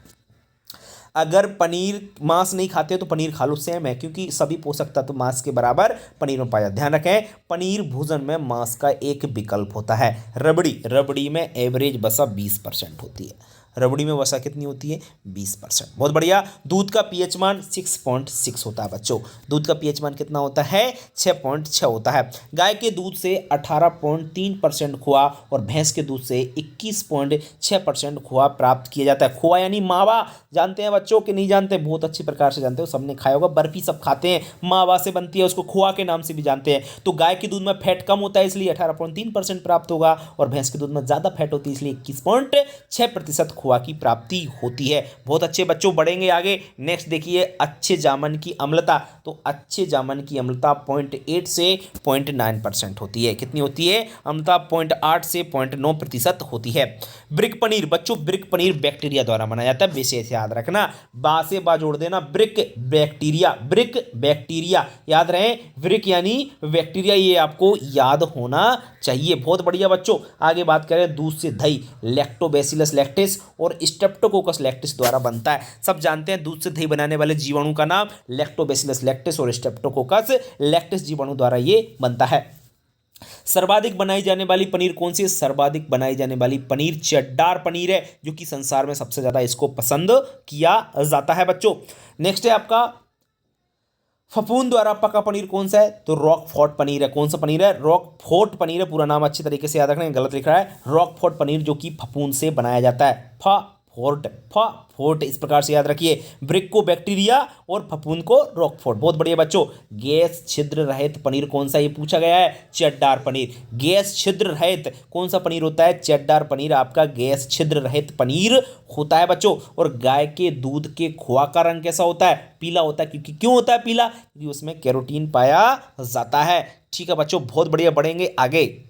अगर पनीर मांस नहीं खाते तो पनीर खा लो, सेम है, क्योंकि सभी पोषक तत्व मांस के बराबर पनीर में पाया। ध्यान रखें, पनीर भोजन में मांस का एक विकल्प होता है। रबड़ी में एवरेज वसा 20% होती है। रबड़ी में वसा कितनी होती है? 20%। बहुत बढ़िया। दूध का पीएच मान 6.6 होता है बच्चों। दूध का पीएच मान कितना होता है? 6.6 होता है। गाय के दूध से 18.3% खोआ और भैंस के दूध से 21.6% खोआ प्राप्त किया जाता है। खोआ यानी मावा, जानते हैं बच्चों कि नहीं जानते? बहुत अच्छी प्रकार से जानते हो, सबने खाया होगा। बर्फी सब खाते हैं, मावा से बनती है, उसको खोआ के नाम से भी जानते हैं। तो गाय के दूध में फैट कम होता है इसलिए 18.3% प्राप्त होगा, और भैंस के दूध में ज़्यादा फैट होती है इसलिए 21.6% खोआ की प्राप्ति होती है। बहुत अच्छे बच्चों, बढ़ेंगे आगे। नेक्स्ट देखिए, अच्छे जामन की अम्लता। तो अच्छे जामन की अम्लता 0.8 से 0.9% होती है। कितनी होती है? अम्लता 0.8 से 0.9% होती है। ब्रिक पनीर बच्चों, ब्रिक पनीर बैक्टीरिया द्वारा बनाया जाता है, विशेष याद रखना। बा से बा जोड़ देना, ब्रिक बैक्टीरिया याद रहे। ब्रिक यानी बैक्टीरिया, ये आपको याद होना चाहिए। बहुत बढ़िया बच्चों, आगे बात करें। दूध से दही लैक्टोबैसिलस लैक्टिस और स्ट्रेप्टोकोकस लैक्टिस द्वारा बनता है। सब जानते हैं दूध से दही बनाने वाले जीवाणु का नाम लैक्टोबैसिलस लैक्टिस और स्ट्रेप्टोकोकस लैक्टिस जीवाणु द्वारा ये बनता है। सर्वाधिक बनाई जाने वाली पनीर कौन सी है? सर्वाधिक बनाई जाने वाली पनीर चेड्डार पनीर है, जो कि संसार में सबसे ज्यादा इसको पसंद किया जाता है बच्चों। नेक्स्ट है आपका फफूंद द्वारा पका पनीर कौन सा है? तो रॉकफोर्ट पनीर है। कौन सा पनीर है? रॉकफोर्ट पनीर है। पूरा नाम अच्छी तरीके से याद रखना, गलत लिख रहा है। रॉकफोर्ट पनीर, जो कि फफूंद से बनाया जाता है। फोर्ट इस प्रकार से याद रखिए। ब्रिक को बैक्टीरिया और फफूंद को रॉकफोर्ट। बहुत बढ़िया बच्चों। गैस छिद्र रहित पनीर कौन सा? ये पूछा गया है, चेड्डार पनीर। गैस छिद्र रहित कौन सा पनीर होता है? चेड्डार पनीर आपका गैस छिद्र रहित पनीर होता है बच्चों। और गाय के दूध के खोआ का रंग कैसा होता है? पीला होता है। क्योंकि क्यों होता है पीला? क्योंकि उसमें कैरोटीन पाया जाता है। ठीक है बच्चों, बहुत बढ़िया, बढ़ेंगे आगे।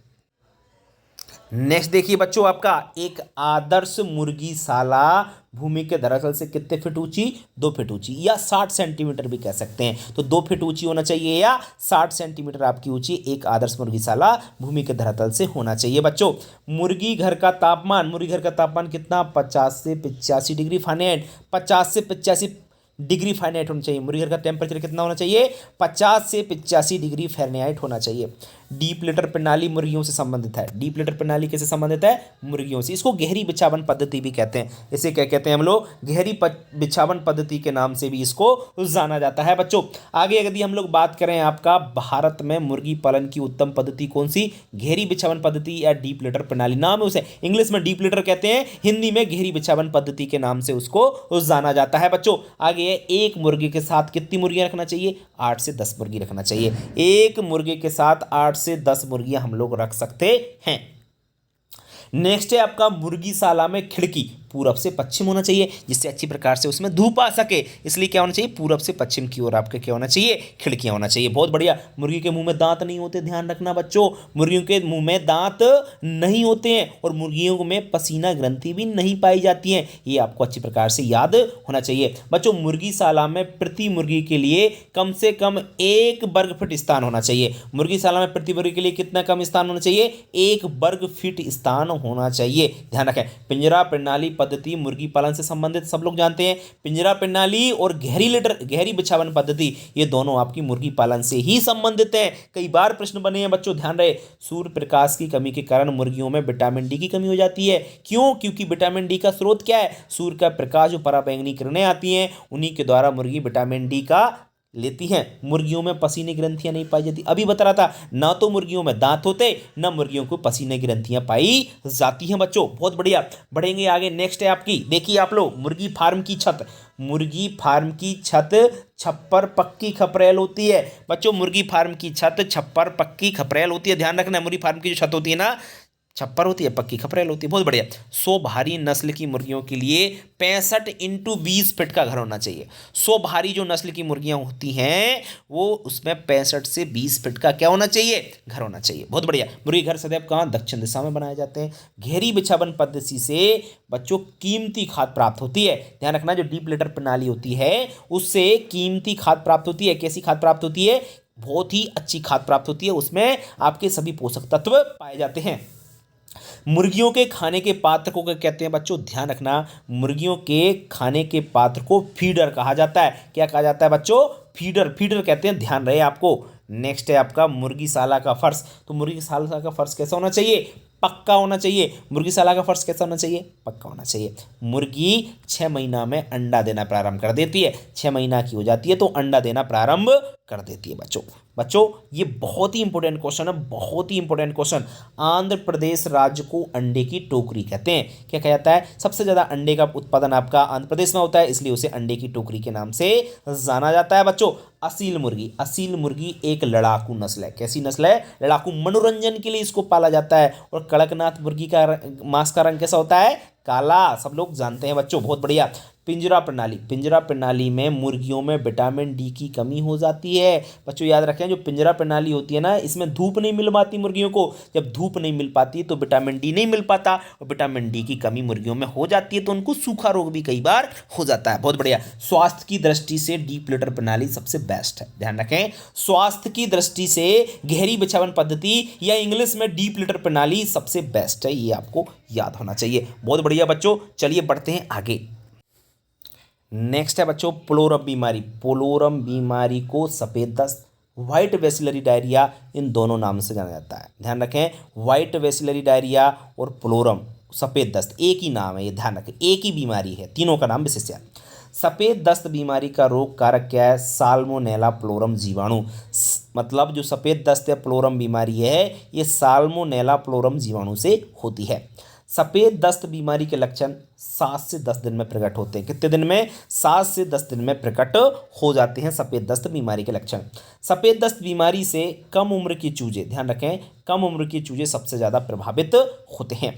नेक्स्ट देखिए बच्चों, आपका एक आदर्श मुर्गीशाला भूमि के धरातल से कितने फीट ऊंची? 2 फीट ऊंची, या 60 सेंटीमीटर भी कह सकते हैं। तो 2 फीट ऊंची होना चाहिए या 60 सेंटीमीटर आपकी ऊंची एक आदर्श मुर्गीशाला भूमि के धरातल से होना चाहिए बच्चों। मुर्गी घर का तापमान कितना? 50 से 85 डिग्री फ़ारेनहाइट। 50 से 85 डिग्री फ़ारेनहाइट होना चाहिए। मुर्गी घर का टेम्परेचर कितना होना चाहिए? 50 से 85 डिग्री फ़ारेनहाइट होना चाहिए। डीप लिटर प्रणाली मुर्गियों से संबंधित है। डीप लिटर प्रणाली कैसे संबंधित है? मुर्गियों से। इसको गहरी बिछावन पद्धति भी कहते हैं। इसे क्या कहते हैं हम लोग? गहरी बिछावन पद्धति के नाम से भी इसको जाना जाता है बच्चों। आगे यदि हम लोग बात करें, आपका भारत में मुर्गी पालन की उत्तम पद्धति कौन सी? गहरी बिछावन पद्धति या डीप लिटर प्रणाली। नाम है उसे, इंग्लिश में डीप लिटर कहते हैं, हिंदी में गहरी बिछावन पद्धति के नाम से उसको जाना जाता है बच्चों। आगे एक मुर्गी के साथ कितनी मुर्गियां रखना चाहिए? 8 से 10 मुर्गी रखना चाहिए। एक मुर्गे के साथ 8 से 10 मुर्गियां हम लोग रख सकते हैं। नेक्स्ट है आपका मुर्गीशाला में खिड़की पूरब से पश्चिम होना चाहिए, जिससे अच्छी प्रकार से उसमें धूप आ सके। इसलिए क्या होना चाहिए? पूरब से पश्चिम की ओर आपके क्या होना चाहिए? खिड़कियां होना चाहिए। बहुत बढ़िया। मुर्गी के मुंह में दांत नहीं होते, ध्यान रखना बच्चों। मुर्गियों के मुंह में दांत नहीं होते हैं और मुर्गियों में पसीना ग्रंथि भी नहीं पाई जाती है। ये आपको अच्छी प्रकार से याद होना चाहिए बच्चों। मुर्गीशाला में प्रति मुर्गी के लिए कम से कम 1 वर्ग फीट स्थान होना चाहिए। मुर्गीशाला में प्रति मुर्गी के लिए कितना कम स्थान होना चाहिए? 1 वर्ग फीट स्थान होना चाहिए। ध्यान रखें। पिंजरा प्रणाली पद्धति मुर्गी पालन से संबंधित सब लोग जानते हैं। पिंजरा प्रणाली और गहरी बिछावन पद्धति, ये दोनों आपकी मुर्गी पालन से ही संबंधित हैं। कई बार प्रश्न बने हैं बच्चों, ध्यान रहे। सूर्य प्रकाश की कमी के कारण मुर्गियों में विटामिन डी की कमी हो जाती है। क्यों? क्योंकि विटामिन डी का स्रोत क्या है? सूर्य का प्रकाश, जो पराबैंगनी किरणें आती हैं, उन्हीं के द्वारा मुर्गी विटामिन डी का लेती हैं। मुर्गियों में पसीने ग्रंथियां नहीं पाई जाती। अभी बता रहा था, ना तो मुर्गियों में दांत होते, ना मुर्गियों को पसीने ग्रंथियां पाई जाती हैं बच्चों। बहुत बढ़िया, बढ़ेंगे आगे। नेक्स्ट है आपकी, देखिए आप लोग, मुर्गी फार्म की छत। मुर्गी फार्म की छत छप्पर पक्की खपरेल होती है बच्चों। मुर्गी फार्म की छत छप्पर पक्की खपरेल होती है, ध्यान रखना। मुर्गी फार्म की जो छत होती है ना, छप्पर होती है, पक्की खपरेल होती है। बहुत बढ़िया। 100 भारी नस्ल की मुर्गियों के लिए 65 x 20 फीट का घर होना चाहिए। 100 भारी जो नस्ल की मुर्गियां होती हैं, वो उसमें 65 से 20 फीट का क्या होना चाहिए, घर होना चाहिए। बहुत बढ़िया। मुर्गी घर सदैव कहाँ, दक्षिण दिशा में बनाए जाते हैं। घेरी बिछावन पद्धति से बच्चों कीमती खाद प्राप्त होती है। ध्यान रखना, जो डीप लिटर प्रणाली होती है उससे कीमती खाद प्राप्त होती है। कैसी खाद प्राप्त होती है, बहुत ही अच्छी खाद प्राप्त होती है। उसमें आपके सभी पोषक तत्व पाए जाते हैं। मुर्गियों के खाने के पात्र को क्या कहते हैं बच्चों, ध्यान रखना। मुर्गियों के खाने के पात्र को फीडर कहा जाता है। क्या कहा जाता है बच्चों, फीडर, फीडर कहते हैं, ध्यान रहे आपको। नेक्स्ट है आपका मुर्गीशाला का फर्श। तो मुर्गीशाला का फर्श कैसा होना चाहिए, पक्का होना चाहिए। मुर्गीशाला का फर्श कैसा होना चाहिए, पक्का होना चाहिए। मुर्गी 6 महीना में अंडा देना प्रारंभ कर देती है। 6 महीना की हो जाती है तो अंडा देना प्रारंभ कर देती है बच्चों। बच्चों ये बहुत ही इंपॉर्टेंट क्वेश्चन है, बहुत ही इंपॉर्टेंट क्वेश्चन। आंध्र प्रदेश राज्य को अंडे की टोकरी कहते हैं। क्या कहा जाता है, सबसे ज्यादा अंडे का उत्पादन आपका आंध्र प्रदेश में होता है, इसलिए उसे अंडे की टोकरी के नाम से जाना जाता है बच्चों। असील मुर्गी, असील मुर्गी एक लड़ाकू नस्ल है। कैसी नस्ल है, लड़ाकू। मनोरंजन के लिए इसको पाला जाता है। और कड़कनाथ मुर्गी का मांस का रंग कैसा होता है, काला, सब लोग जानते हैं बच्चों। बहुत बढ़िया। पिंजरा प्रणाली, पिंजरा प्रणाली में मुर्गियों में विटामिन डी की कमी हो जाती है बच्चों। याद रखें, जो पिंजरा प्रणाली होती है ना, इसमें धूप नहीं मिल पाती मुर्गियों को। जब धूप नहीं मिल पाती तो विटामिन डी नहीं मिल पाता, और विटामिन डी की कमी मुर्गियों में हो जाती है तो उनको सूखा रोग भी कई बार हो जाता है। बहुत बढ़िया। स्वास्थ्य की दृष्टि से डीप लिटर प्रणाली सबसे बेस्ट है। ध्यान रखें, स्वास्थ्य की दृष्टि से गहरी बिछावन पद्धति या इंग्लिश में डीप लिटर प्रणाली सबसे बेस्ट है, ये आपको याद होना चाहिए। बहुत बढ़िया बच्चों, चलिए बढ़ते हैं आगे। नेक्स्ट है बच्चों प्लोरम बीमारी। प्लोरम बीमारी को सफेद दस्त, व्हाइट वेसिलरी डायरिया, इन दोनों नाम से जाना जाता है। ध्यान रखें, व्हाइट वेसिलरी डायरिया और प्लोरम सफेद दस्त एक ही नाम है, ये ध्यान रखें, एक ही बीमारी है, तीनों का नाम विशेष है। सफेद दस्त बीमारी का रोग कारक क्या है, साल्मोनेला प्लोरम जीवाणु। मतलब जो सफेद दस्त या प्लोरम बीमारी है, ये साल्मोनेला प्लोरम जीवाणु से होती है। सफेद दस्त बीमारी के लक्षण 7 से 10 दिन में प्रकट होते हैं। कितने दिन में, 7 से 10 दिन में प्रकट हो जाते हैं सफेद दस्त बीमारी के लक्षण। सफेद दस्त बीमारी से कम उम्र के चूजे, ध्यान रखें, कम उम्र के चूजे सबसे ज्यादा प्रभावित होते हैं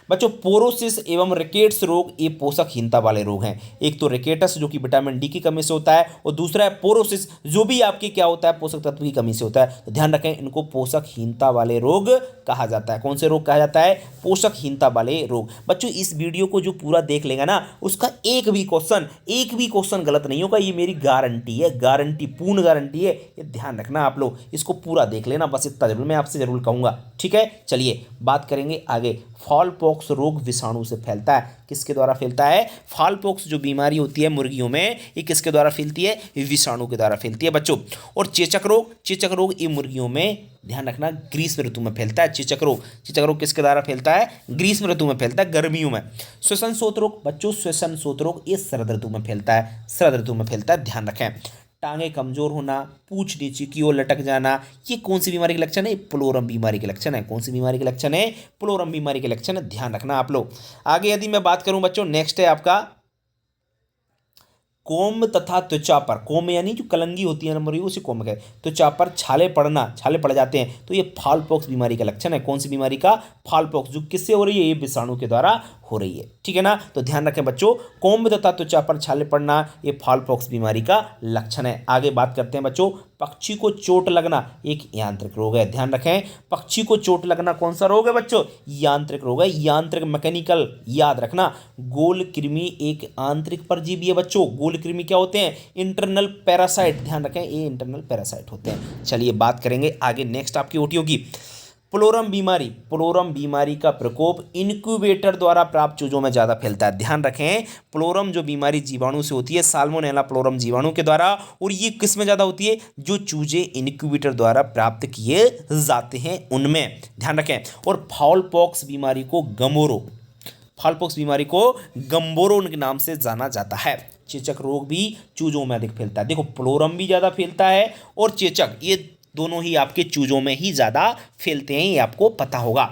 बच्चों। पोरोसिस एवं रिकेट्स रोग ये पोषकहीनता वाले रोग हैं। एक तो रिकेटस जो कि विटामिन डी की कमी से होता है, और दूसरा है पोरोसिस जो भी आपके क्या होता है, पोषक तत्व की कमी से होता है। तो ध्यान रखें, इनको पोषकहीनता वाले रोग कहा जाता है। कौन से रोग कहा जाता है, पोषकहीनता वाले रोग। बच्चों इस वीडियो को जो पूरा देख लेगा ना, उसका एक भी क्वेश्चन गलत नहीं होगा, ये मेरी गारंटी है, गारंटी, पूर्ण गारंटी है। ये ध्यान रखना आप लोग, इसको पूरा देख लेना, बस इतना जरूर मैं आपसे जरूर कहूँगा, ठीक है। चलिए बात करेंगे आगे। फॉल पॉक्स रोग विषाणु से फैलता है। किसके द्वारा फैलता है, फॉल पॉक्स जो बीमारी होती है मुर्गियों में, ये किसके द्वारा फैलती है, विषाणु के द्वारा फैलती है बच्चों। और चेचक रोग ये मुर्गियों में, ध्यान रखना, ग्रीष्म ऋतु में फैलता है। चेचक रोग किसके द्वारा फैलता है, ग्रीष्म ऋतु में फैलता है, गर्मियों में। श्वसन सोत रोग बच्चों, श्वसन सोत रोग ये शरद ऋतु में फैलता है, शरद ऋतु में फैलता है, ध्यान रखें। टांगे कमजोर होना, पूंछ नीचे की ओर लटक जाना, ये कौन सी बीमारी के लक्षण है, प्लोरम बीमारी के लक्षण है। कौन सी बीमारी के लक्षण है, प्लोरम बीमारी के लक्षण है, ध्यान रखना आप लोग। आगे यदि मैं बात करूं बच्चों, नेक्स्ट है आपका कोम तथा त्वचा पर, कोम यानी जो कलंगी होती है ना मुर्गी, उसे कोम कहते हैं। त्वचा पर छाले पड़ जाते हैं, तो ये फॉल पॉक्स बीमारी का लक्षण है। कौन सी बीमारी का, फॉल पॉक्स, जो किससे हो रही है, ये विषाणु के द्वारा हो रही है, ठीक है ना। तो ध्यान रखें बच्चों, कोम तथा त्वचा पर छाले पड़ना ये फॉल पॉक्स बीमारी का लक्षण है। आगे बात करते हैं बच्चों, पक्षी को चोट लगना एक यांत्रिक रोग है। ध्यान रखें, पक्षी को चोट लगना कौन सा रोग है बच्चों, यांत्रिक रोग है, यांत्रिक, मैकेनिकल, याद रखना। गोल कृमि एक आंतरिक परजीवी है बच्चों। गोल कृमि क्या होते हैं, इंटरनल पैरासाइट, ध्यान रखें, ये इंटरनल पैरासाइट होते हैं। चलिए बात करेंगे आगे, नेक्स्ट आपकी ओटी होगी प्लोरम बीमारी का प्रकोप इनक्यूबेटर द्वारा प्राप्त चूजों में ज़्यादा फैलता है। ध्यान रखें, प्लोरम जो बीमारी जीवाणु से होती है, साल्मोनेला प्लोरम जीवाणु के द्वारा, और ये किस में ज़्यादा होती है, जो चूजे इनक्यूबेटर द्वारा प्राप्त किए जाते हैं उनमें, ध्यान रखें। और फाउल पॉक्स बीमारी को फॉलपॉक्स बीमारी को गंबोरो के नाम से जाना जाता है। चेचक रोग भी चूजों में अधिक फैलता है। देखो फ्लोरम भी ज़्यादा फैलता है और चेचक, ये दोनों ही आपके चूजों में ही ज़्यादा फैलते हैं, ये आपको पता होगा।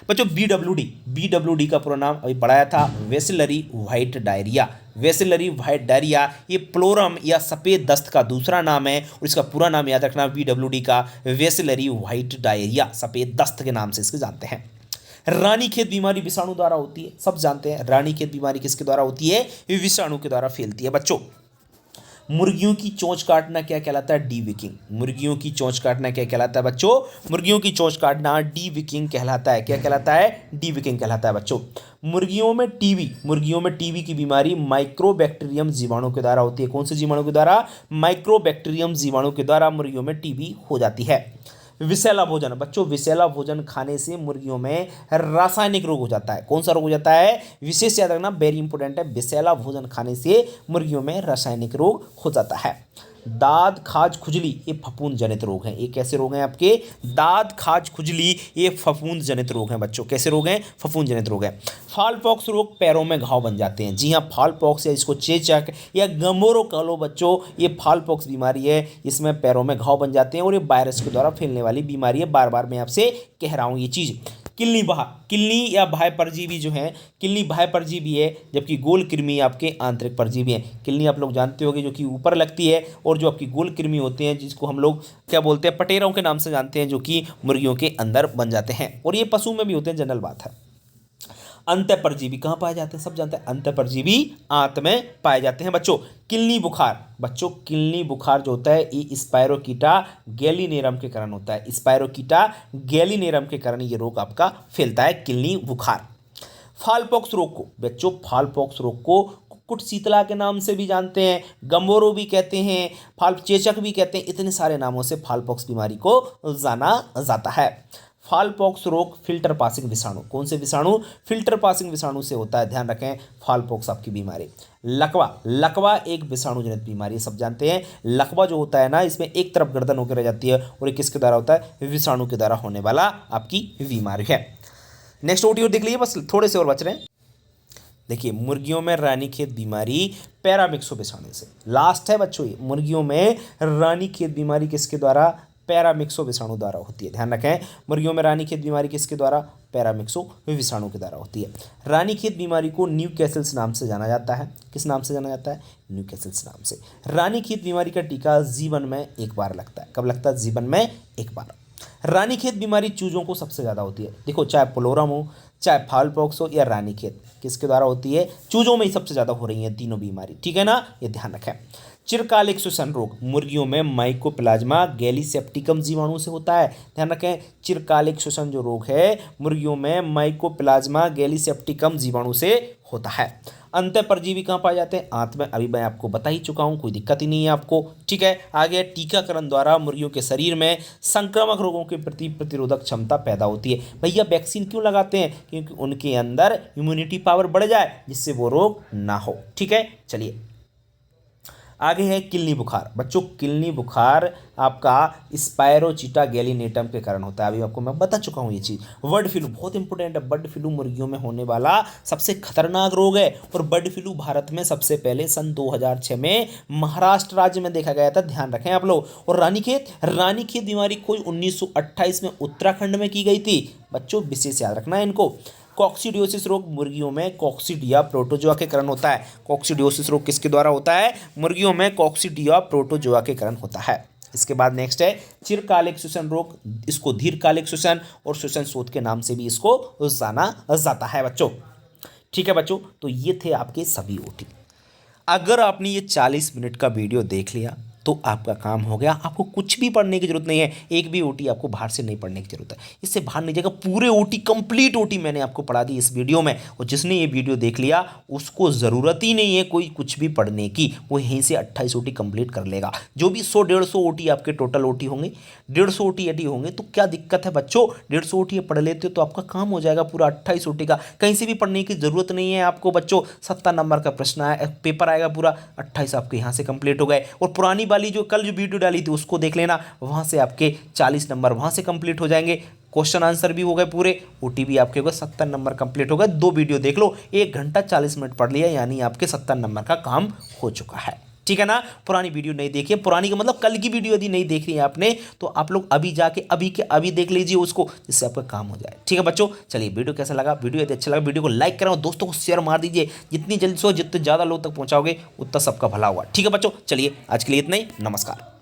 बच्चों बीडब्ल्यूडी का पूरा नाम अभी पढ़ाया था, वेसिलरी व्हाइट डायरिया। वेसिलरी व्हाइट डायरिया ये फ्लोरम या सफ़ेद दस्त का दूसरा नाम है और इसका पूरा नाम याद रखना बीडब्ल्यूडी का वेसिलरी व्हाइट डायरिया, सफ़ेद दस्त के नाम से इसके जानते हैं। रानीखेत बीमारी विषाणु द्वारा होती है, सब जानते हैं रानीखेत बीमारी किसके द्वारा होती है, विषाणु के द्वारा फैलती है। बच्चों मुर्गियों की चोंच काटना क्या कहलाता है, डीविकिंग। मुर्गियों की चोंच काटना क्या कहलाता है बच्चों, मुर्गियों की चोंच काटना डीविकिंग कहलाता है। क्या कहलाता है, डीविकिंग कहलाता है। बच्चों मुर्गियों में टीबी की बीमारी माइक्रोबैक्टीरियम जीवाणु के द्वारा होती है। कौन से जीवाणु के द्वारा, माइक्रोबैक्टीरियम जीवाणु के द्वारा मुर्गियों में टीबी हो जाती है। विषैला भोजन, बच्चों विषैला भोजन खाने से मुर्गियों में रासायनिक रोग हो जाता है। कौन सा रोग हो जाता है, विशेष याद रखना, वेरी इंपॉर्टेंट है। विषैला भोजन खाने से मुर्गियों में रासायनिक रोग हो जाता है। दाद खाज खुजली ये फफूंद जनित रोग हैं। ये कैसे रोग हैं आपके, दाद खाज खुजली ये फफूंद जनित रोग हैं। बच्चों कैसे रोग हैं, फफूंद जनित रोग हैं। फॉलपॉक्स रोग पैरों में घाव बन जाते हैं। जी हाँ, फॉलपॉक्स या इसको चेचक या गंबोरो कह लो बच्चों, ये फॉलपॉक्स बीमारी है, इसमें पैरों में घाव बन जाते हैं और ये वायरस के द्वारा फैलने वाली बीमारी है। बार बार मैं आपसे कह रहा हूँ ये चीज़। किल्नी या बाह्य परजीवी जो है, किल्नी बाह्य परजीवी है, जबकि गोल कृमि आपके आंतरिक परजीवी हैं। किल्नी आप लोग जानते होंगे जो कि ऊपर लगती है, और जो आपकी गोल कृमि होते हैं जिसको हम लोग क्या बोलते हैं, पटेरों के नाम से जानते हैं, जो कि मुर्गियों के अंदर बन जाते हैं और ये पशु में भी होते हैं, जनरल बात है। अंतः परजीवी कहाँ पाए जाते हैं, सब जानते हैं, अंतः परजीवी आंत में पाए जाते हैं। बच्चों किल्नी बुखार जो होता है ये स्पायरोकीटा गैलिनेरम के कारण होता है। स्पायरोकीटा गैलिनेरम के कारण ये रोग आपका फैलता है, किल्नी बुखार। फॉलपॉक्स रोग को कुक्कुट शीतला के नाम से भी जानते हैं, गंबोरो भी कहते हैं, चेचक भी कहते हैं। इतने सारे नामों से फॉलपॉक्स बीमारी को जाना जाता है। फॉलपॉक्स रोग फिल्टर पासिंग विषाणु, कौन से विषाणु, फिल्टर पासिंग विषाणु से होता है, ध्यान रखें। फॉलपॉक्स आपकी बीमारी। लकवा एक विषाणु जनित बीमारी, सब जानते हैं। लकवा जो होता है ना, इसमें एक तरफ गर्दन होकर रह जाती है और ये किसके द्वारा होता है, विषाणु के द्वारा होने वाला आपकी बीमारी है। नेक्स्ट ओटी देख लीजिए, बस थोड़े से और बच रहे हैं। देखिए मुर्गियों में रानीखेत बीमारी पैरामिक्सो विषाणु से। लास्ट है बच्चों, मुर्गियों में रानीखेत बीमारी किसके द्वारा, पैरामिक्सो विषाणु द्वारा होती है। ध्यान रखें, मुर्गियों में रानीखेत बीमारी किसके द्वारा, पैरामिक्सो विषाणु के द्वारा होती है। रानीखेत बीमारी को न्यूकैसल्स नाम से जाना जाता है। किस नाम से जाना जाता है, न्यूकैसल्स नाम से। रानीखेत बीमारी का टीका जीवन में एक बार लगता है। कब लगता है, जीवन में एक बार। रानीखेत बीमारी चूजों को सबसे ज़्यादा होती है। देखो चाहे फ्लोरम हो, चाहे फॉलपॉक्स हो या रानीखेत, किसके द्वारा होती है, चूजों में ही सबसे ज़्यादा हो रही है तीनों बीमारी, ठीक है ना, ये ध्यान रखें। चिरकालिक श्वसन रोग मुर्गियों में माइकोप्लाज्मा गैलीसेप्टिकम जीवाणु से होता है। ध्यान रखें, चिरकालिक श्वसन जो रोग है मुर्गियों में माइकोप्लाज्मा गैलीसेप्टिकम जीवाणु से होता है। अंतः परजीवी कहाँ पाए जाते हैं, आंत में। अभी मैं आपको बता ही चुका हूँ, कोई दिक्कत ही नहीं है आपको, ठीक है। आगे टीकाकरण द्वारा मुर्गियों के शरीर में संक्रामक रोगों के प्रति प्रतिरोधक क्षमता पैदा होती है। भैया वैक्सीन क्यों लगाते हैं, क्योंकि उनके अंदर इम्यूनिटी पावर बढ़ जाए जिससे वो रोग ना हो, ठीक है। चलिए आगे है किल्नी बुखार। बच्चों किल्नी बुखार आपका स्पायरोचीटा गैलिनेटम के कारण होता है। अभी आपको मैं बता चुका हूँ ये चीज़। बर्ड फ्लू बहुत इंपॉर्टेंट है। बर्ड फ्लू मुर्गियों में होने वाला सबसे खतरनाक रोग है और बर्ड फ्लू भारत में सबसे पहले सन 2006 में महाराष्ट्र राज्य में देखा गया था, ध्यान रखें आप लोग। और रानीखेत बीमारी कोई 1928 में उत्तराखंड में की गई थी। बच्चों विशेष याद रखना है इनको। कॉक्सीडियोसिस रोग मुर्गियों में कॉक्सीडिया प्रोटोजोआ के कारण होता है। कॉक्सीडियोसिस रोग किसके द्वारा होता है, मुर्गियों में कॉक्सीडिया प्रोटोजोआ के कारण होता है। इसके बाद नेक्स्ट है चिरकालिक श्वसन रोग, इसको दीर्घकालिक श्वसन और श्वसन शोथ के नाम से भी इसको जाना जाता है बच्चों, ठीक है बच्चों। तो ये थे आपके सभी ओटी। अगर आपने ये 40 मिनट का वीडियो देख लिया तो आपका काम हो गया। आपको कुछ भी पढ़ने की जरूरत नहीं है, एक भी ओटी आपको बाहर से नहीं पढ़ने की जरूरत है। इससे बाहर नहीं जाएगा, पूरे ओटी कंप्लीट ओटी मैंने आपको पढ़ा दी इस वीडियो में। और जिसने ये वीडियो देख लिया उसको ज़रूरत ही नहीं है कोई कुछ भी पढ़ने की, वो यहीं से 28 ओटी कंप्लीट कर लेगा। जो भी 100-150 ओटी आपके टोटल ओटी होंगे, 150 ओटी यदि होंगे तो क्या दिक्कत है बच्चों, 150 ओटी पढ़ लेते हो तो आपका काम हो जाएगा पूरा 28 ओटी का। कहीं से भी पढ़ने की ज़रूरत नहीं है आपको बच्चों। 70 नंबर का प्रश्न आया, पेपर आएगा पूरा, 28 आपके यहाँ से कंप्लीट हो गए। और पुरानी वाली जो कल जो वीडियो डाली थी उसको देख लेना, वहाँ से आपके 40 नंबर वहाँ से कंप्लीट हो जाएंगे। क्वेश्चन आंसर भी हो गए पूरे, ओटीपी आपके हो गए, 70 नंबर कंप्लीट हो गए। 2 वीडियो देख लो, 1 घंटा 40 मिनट पढ़ लिया, यानी आपके 70 नंबर का काम हो चुका है। ठीक है ना। पुरानी वीडियो नहीं देखिए, पुरानी का मतलब कल की वीडियो यदि नहीं देख रही है आपने, तो आप लोग अभी जाके अभी के अभी देख लीजिए उसको, जिससे आपका काम हो जाए। ठीक है बच्चों, चलिए वीडियो कैसा लगा, वीडियो यदि अच्छा लगा वीडियो को लाइक करें और दोस्तों को शेयर मार दीजिए। जितनी जल्दी से जितने ज़्यादा लोग तक पहुंचाओगे उतना सबका भला होगा। ठीक है बच्चों, चलिए आज के लिए इतना ही, नमस्कार।